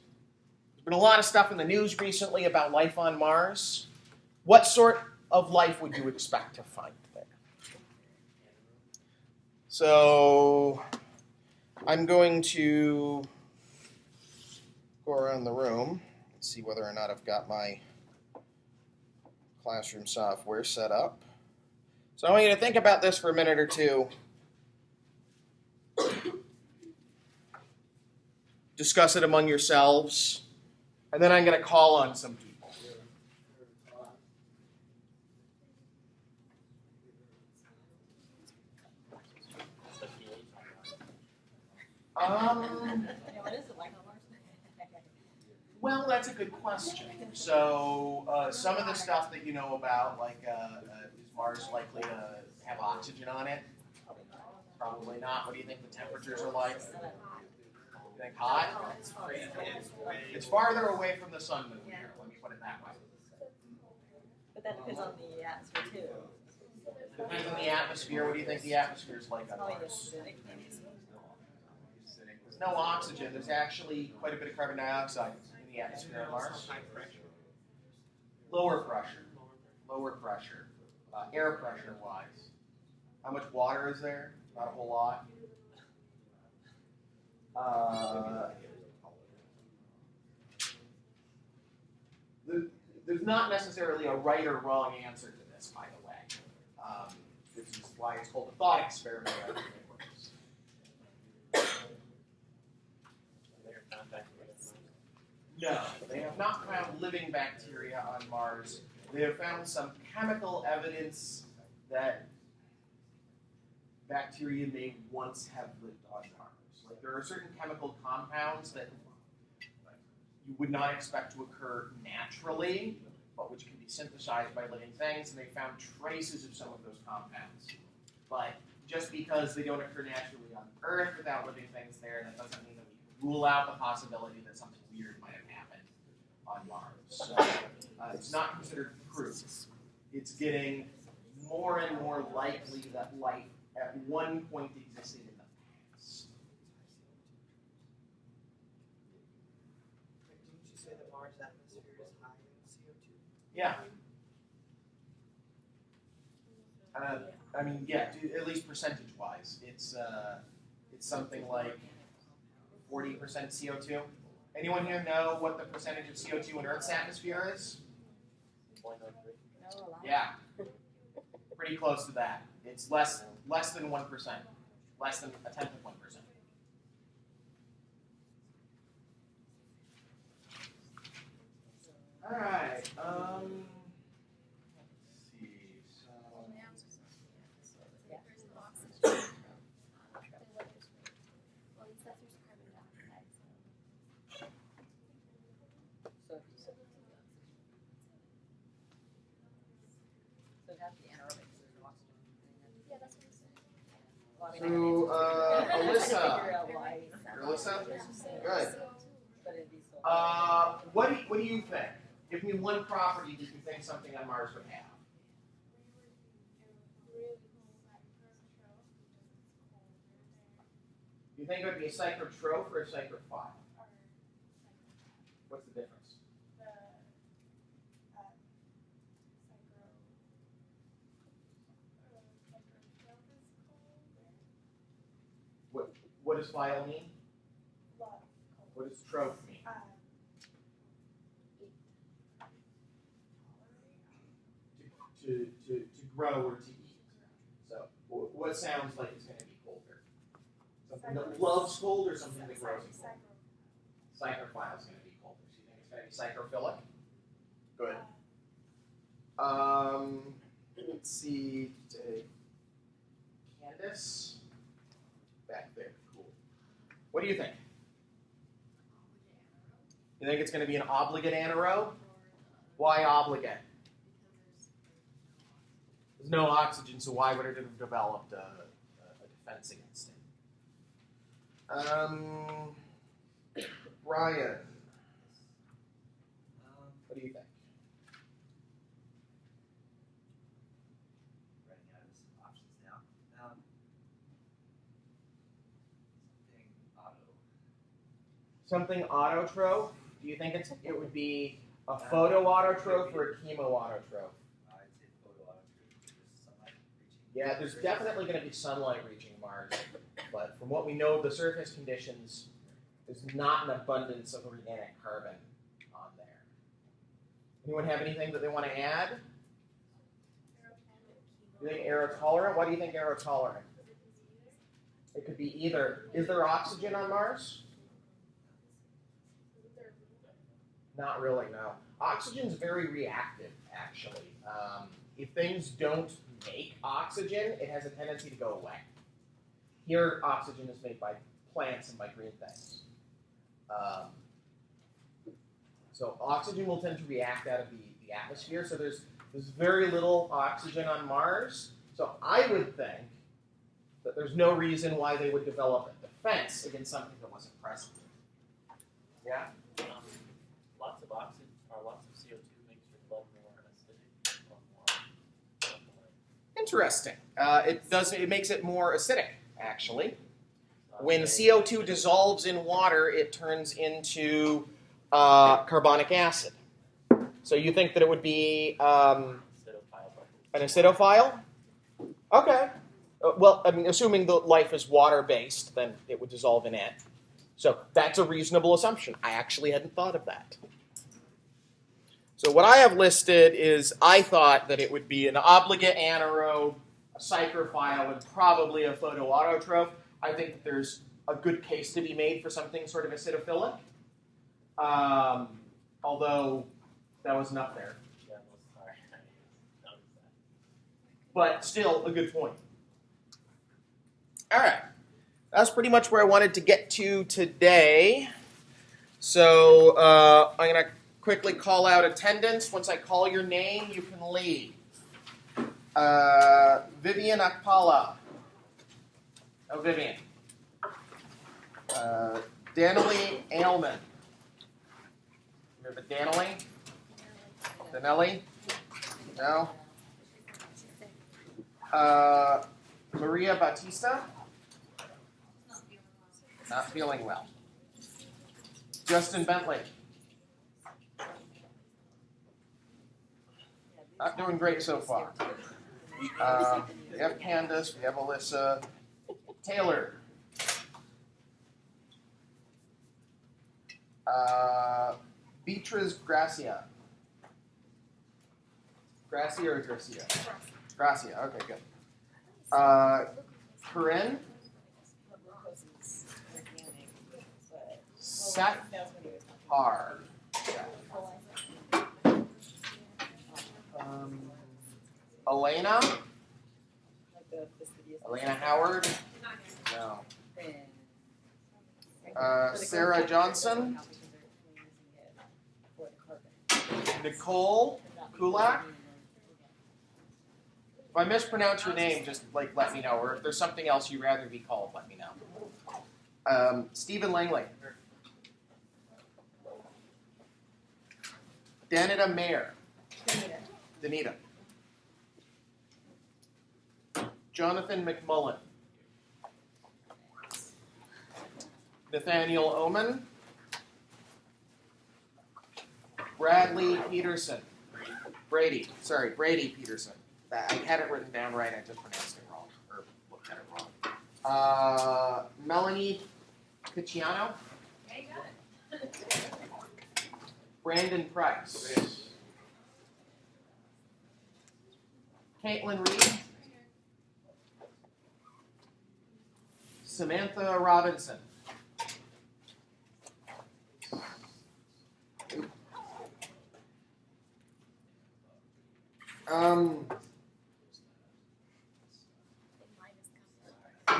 There's been a lot of stuff in the news recently about life on Mars. What sort of life would you expect to find there? So I'm going to go around the room and see whether or not I've got my classroom software set up. So I want you to think about this for a minute or two. Discuss it among yourselves. And then I'm going to call on some people. What is it like on Mars? Well, that's a good question. So some of the stuff that you know about, like is Mars likely to have oxygen on it? Probably not. What do you think the temperatures are like? You think hot? It's farther away from the sun than we are. Let me put it that way. But that depends on the atmosphere too. Depends on the atmosphere. What do you think the atmosphere is like on Probably Mars? acidic, maybe. There's no oxygen. There's actually quite a bit of carbon dioxide in the atmosphere on Mars. Lower pressure. Lower pressure. Air pressure wise. How much water is there? Not a whole lot. There's not necessarily a right or wrong answer to this, by the way. This is why it's called a thought experiment. No, they have not found living bacteria on Mars. They have found some chemical evidence that bacteria may once have lived on Mars. Like there are certain chemical compounds that you would not expect to occur naturally, but which can be synthesized by living things, and they found traces of some of those compounds. But just because they don't occur naturally on Earth without living things there, that doesn't mean that we can rule out the possibility that something weird might have happened on Mars. So it's not considered proof. It's getting more and more likely that life at one point existed in the past. Didn't you say the Mars atmosphere is high in CO2? Yeah. I mean, yeah, at least percentage-wise, it's something like 40% CO2. Anyone here know what the percentage of CO2 in Earth's atmosphere is? Yeah, pretty close to that. It's less than 1%, less than a tenth of 1%. All right. Let's see. So it has to be anaerobic because there's no oxygen. Yeah, that's what I'm saying. Well, I So, mean, Alyssa, good. But it'd be so What do you think? Give me one property that you think something on Mars would have. You think it would be a psychotroph or a psychrophile? What's the difference? What does file mean? What does troph mean? To grow or to eat. So what sounds like it's going to be colder? Something that loves cold or something that grows in cold? Psychrophile is going to be colder. So you think it's going to be psychrophilic? Good. Let's see. Candace? Back there. Cool. What do you think? You think it's going to be an obligate anaerobe? Why obligate? There's no oxygen, so why would it have developed a defense against it? Brian, what do you think? Running out of some options now. Something autotroph? Do you think it would be a photoautotroph or a chemoautotroph? I'd say photoautotroph, just sunlight reaching. Yeah, there's definitely going to be sunlight reaching Mars, but from what we know of the surface conditions, there's not an abundance of organic carbon on there. Anyone have anything that they want to add? You think aerotolerant? Why do you think aerotolerant? It could be either. Is there oxygen on Mars? Not really, no. Oxygen's very reactive, actually. If things don't make oxygen, it has a tendency to go away. Here, oxygen is made by plants and by green things. So oxygen will tend to react out of the atmosphere, so there's very little oxygen on Mars. So I would think that there's no reason why they would develop a defense against something that wasn't present. Yeah? Lots of oxygen or lots of CO2 makes your blood more acidic or more alkaline. Interesting. It makes it more acidic, actually. When CO2 dissolves in water, it turns into carbonic acid. So you think that it would be an acidophile? Okay. Well, I mean, assuming the life is water-based, then it would dissolve in it. So that's a reasonable assumption. I actually hadn't thought of that. So what I have listed is I thought that it would be an obligate anaerobe, a psychrophile, and probably a photoautotroph. I think that there's a good case to be made for something sort of acidophilic. Although that wasn't up there. Yeah, well, sorry. I noticed that. But still a good point. All right. That's pretty much where I wanted to get to today. So I'm going to quickly call out attendance. Once I call your name, you can leave. Vivian Akpala. Oh, Vivian. Danielle Ailman. You have a Danielle? Danelli? No? Maria Batista? Not feeling well. Justin Bentley? Not doing great so far. We have Candace, we have Alyssa. Taylor? Beatriz Gracia? Gracia or Gracia? Gracia, okay, good. Corinne? Seth Har. Elena? Elena Howard? No. Sarah Johnson? Nicole Kulak? If I mispronounce your name, just let me know. Or if there's something else you'd rather be called, let me know. Stephen Langley. Danita Mayer. Danita. Jonathan McMullen. Nathaniel Oman. Bradley Peterson. Brady Peterson. I had it written down right, I just pronounced it wrong, or looked at it wrong. Melanie Cicciano. Yeah, you got it. Brandon Price. Caitlin Reed. Samantha Robinson.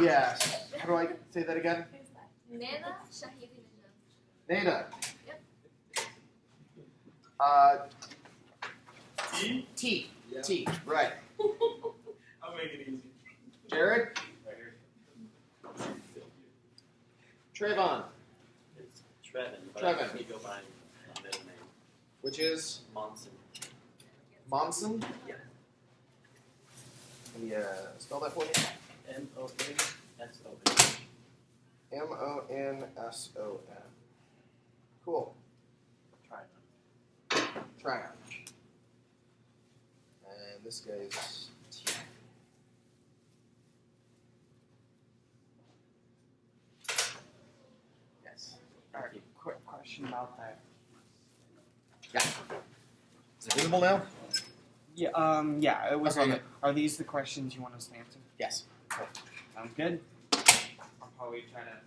Yes. How do I say that again? Nana Shahidi Nada. Yep. T. Yeah. T. Right. I'll make it easy. Jared. Right here. Trayvon. It's Trevin, but Trevin. I go by my middle name. Which is Monson. Monson. Yeah. Can you spell that for me? M-O-N-S-O-N. Monson. Cool. Try Tryon. And this guy's T. Yes. Alright, quick question about that. Yeah. Is it visible now? Yeah, it was Okay, on the, good. are these the questions you want us to answer? Yes. Sounds good. I'll probably try to